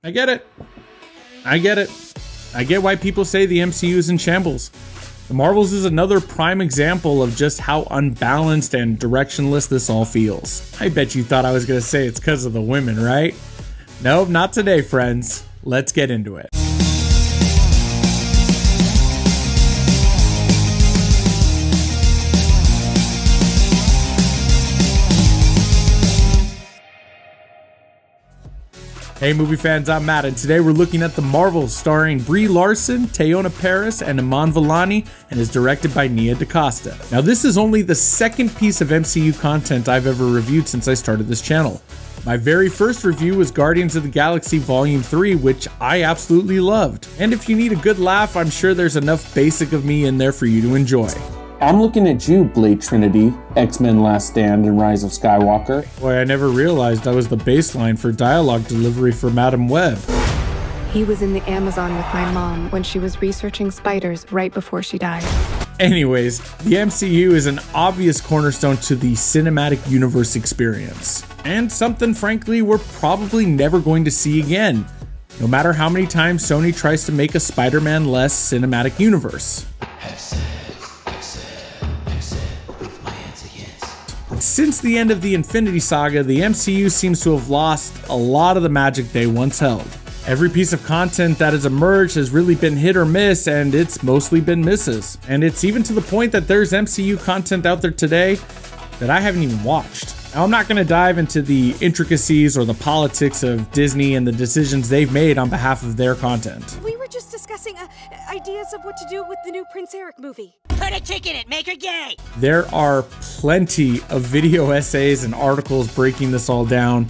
I get it. I get why people say the MCU is in shambles. The Marvels is another prime example of just how unbalanced and directionless this all feels. I bet you thought I was gonna say it's because of the women, right? Nope, not today, friends. Let's get into it. Hey movie fans, I'm Matt, and today we're looking at The Marvels, starring Brie Larson, Teyonah Parris, and Iman Vellani, and is directed by Nia DaCosta. Now this is only the second piece of MCU content I've ever reviewed since I started this channel. My very first review was Guardians of the Galaxy Volume 3, which I absolutely loved. And if you need a good laugh, I'm sure there's enough basic of me in there for you to enjoy. I'm looking at you, Blade Trinity, X-Men Last Stand, and Rise of Skywalker. Boy, I never realized I was the baseline for dialogue delivery for Madam Web. He was in the Amazon with my mom when she was researching spiders right before she died. Anyways, the MCU is an obvious cornerstone to the cinematic universe experience, and something frankly we're probably never going to see again, no matter how many times Sony tries to make a Spider-Man-less cinematic universe. Since the end of the Infinity Saga, the MCU seems to have lost a lot of the magic they once held. Every piece of content that has emerged has really been hit or miss, and it's mostly been misses. And it's even to the point that there's MCU content out there today that I haven't even watched. Now, I'm not going to dive into the intricacies or the politics of Disney and the decisions they've made on behalf of their content. We were just discussing ideas of what to do with the new Prince Eric movie. Put a chick in it, make her gay! There are plenty of video essays and articles breaking this all down.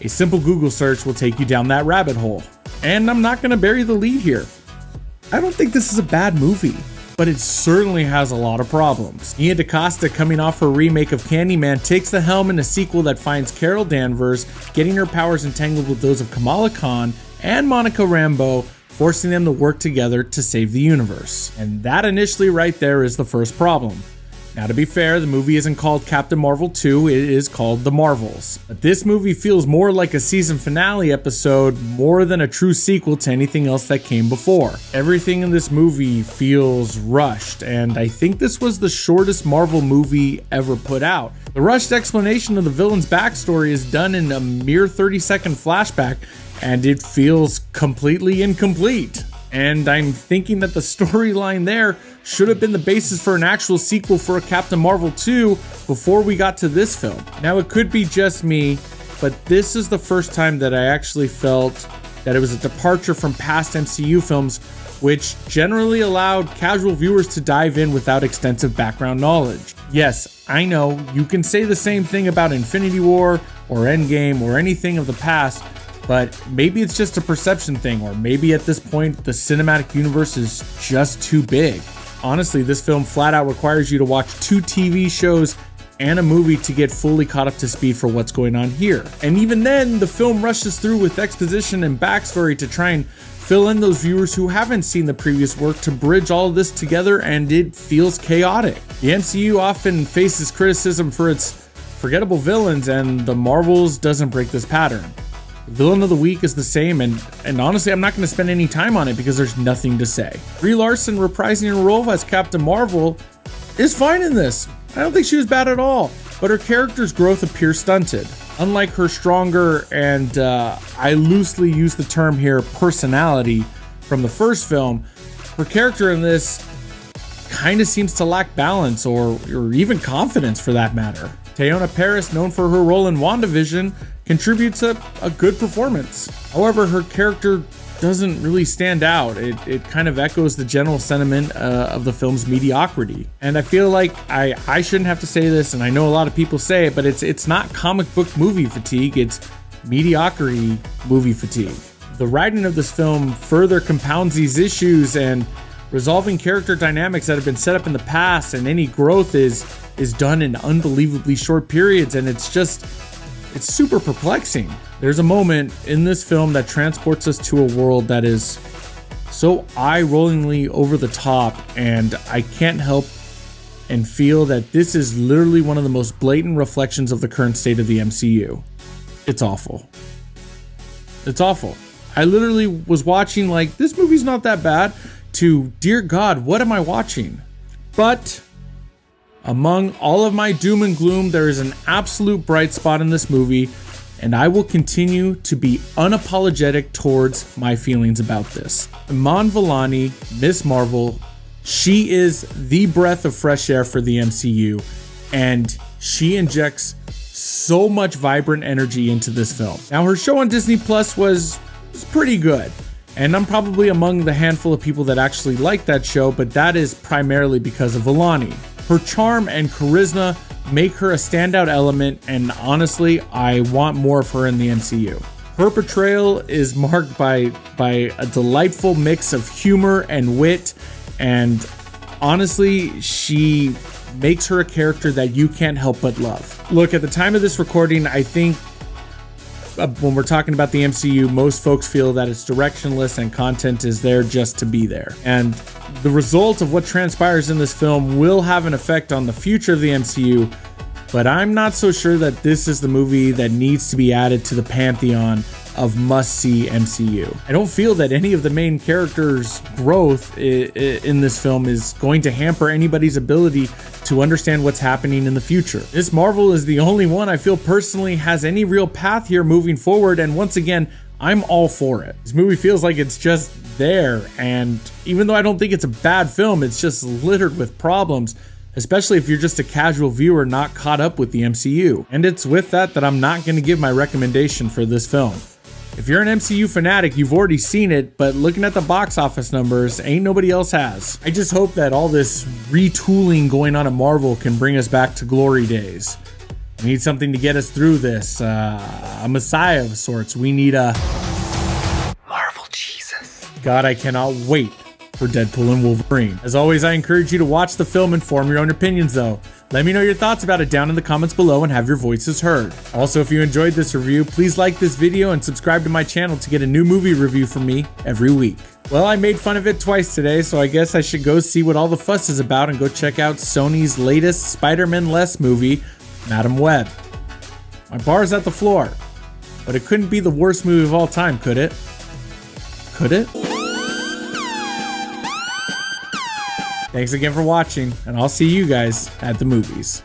A simple Google search will take you down that rabbit hole. And I'm not going to bury the lead here. I don't think this is a bad movie, but it certainly has a lot of problems. Nia DaCosta, coming off her remake of Candyman, takes the helm in a sequel that finds Carol Danvers getting her powers entangled with those of Kamala Khan and Monica Rambeau, forcing them to work together to save the universe. And that initially right there is the first problem. Now, to be fair, the movie isn't called Captain Marvel 2, it is called The Marvels. But this movie feels more like a season finale episode more than a true sequel to anything else that came before. Everything in this movie feels rushed, and I think this was the shortest Marvel movie ever put out. The rushed explanation of the villain's backstory is done in a mere 30-second flashback, and it feels completely incomplete. And I'm thinking that the storyline there should have been the basis for an actual sequel for a Captain Marvel 2 before we got to this film. Now, it could be just me, but this is the first time that I actually felt that it was a departure from past MCU films, which generally allowed casual viewers to dive in without extensive background knowledge. Yes, I know, you can say the same thing about Infinity War or Endgame or anything of the past, but maybe it's just a perception thing, or maybe at this point the cinematic universe is just too big. Honestly, this film flat out requires you to watch 2 TV shows and a movie to get fully caught up to speed for what's going on here. And even then, the film rushes through with exposition and backstory to try and fill in those viewers who haven't seen the previous work to bridge all of this together, and it feels chaotic. The MCU often faces criticism for its forgettable villains, and The Marvels doesn't break this pattern. Villain of the week is the same, and honestly, I'm not going to spend any time on it because there's nothing to say. Brie Larson reprising her role as Captain Marvel is fine in this. I don't think she was bad at all, but her character's growth appears stunted. Unlike her stronger, and I loosely use the term here, personality from the first film, her character in this kind of seems to lack balance or even confidence for that matter. Teyonah Parris, known for her role in WandaVision, contributes a good performance. However, her character doesn't really stand out. It kind of echoes the general sentiment of the film's mediocrity. And I feel like I shouldn't have to say this, and I know a lot of people say it, but it's not comic book movie fatigue, it's mediocrity movie fatigue. The writing of this film further compounds these issues, and resolving character dynamics that have been set up in the past, and any growth is done in unbelievably short periods, and it's super perplexing. There's a moment in this film that transports us to a world that is so eye-rollingly over the top, and I can't help and feel that this is literally one of the most blatant reflections of the current state of the MCU. It's awful. It's awful. I literally was watching like, this movie's not that bad, to, dear God, what am I watching? But among all of my doom and gloom, there is an absolute bright spot in this movie, and I will continue to be unapologetic towards my feelings about this. Iman Vellani, Miss Marvel, she is the breath of fresh air for the MCU, and she injects so much vibrant energy into this film. Now, her show on Disney Plus was pretty good, and I'm probably among the handful of people that actually like that show, but that is primarily because of Vellani. Her charm and charisma make her a standout element, and honestly, I want more of her in the MCU. Her portrayal is marked by a delightful mix of humor and wit, and honestly, she makes her a character that you can't help but love. Look, at the time of this recording, I think when we're talking about the MCU, most folks feel that it's directionless and content is there just to be there. And the result of what transpires in this film will have an effect on the future of the MCU, but I'm not so sure that this is the movie that needs to be added to the pantheon of must-see MCU. I don't feel that any of the main characters' growth in this film is going to hamper anybody's ability to understand what's happening in the future. Miss Marvel is the only one I feel personally has any real path here moving forward, and once again, I'm all for it. This movie feels like it's just there, and even though I don't think it's a bad film, it's just littered with problems, especially if you're just a casual viewer not caught up with the MCU. And it's with that I'm not going to give my recommendation for this film. If you're an MCU fanatic, you've already seen it, but looking at the box office numbers, ain't nobody else has. I just hope that all this retooling going on at Marvel can bring us back to glory days. We need something to get us through this, a messiah of sorts. We need a Marvel Jesus. God, I cannot wait for Deadpool and Wolverine. As always, I encourage you to watch the film and form your own opinions though. Let me know your thoughts about it down in the comments below and have your voices heard. Also, if you enjoyed this review, please like this video and subscribe to my channel to get a new movie review from me every week. Well, I made fun of it twice today, so I guess I should go see what all the fuss is about and go check out Sony's latest Spider-Man-less movie, Madam Web. My bar's at the floor, but it couldn't be the worst movie of all time, could it? Could it? Thanks again for watching, and I'll see you guys at the movies.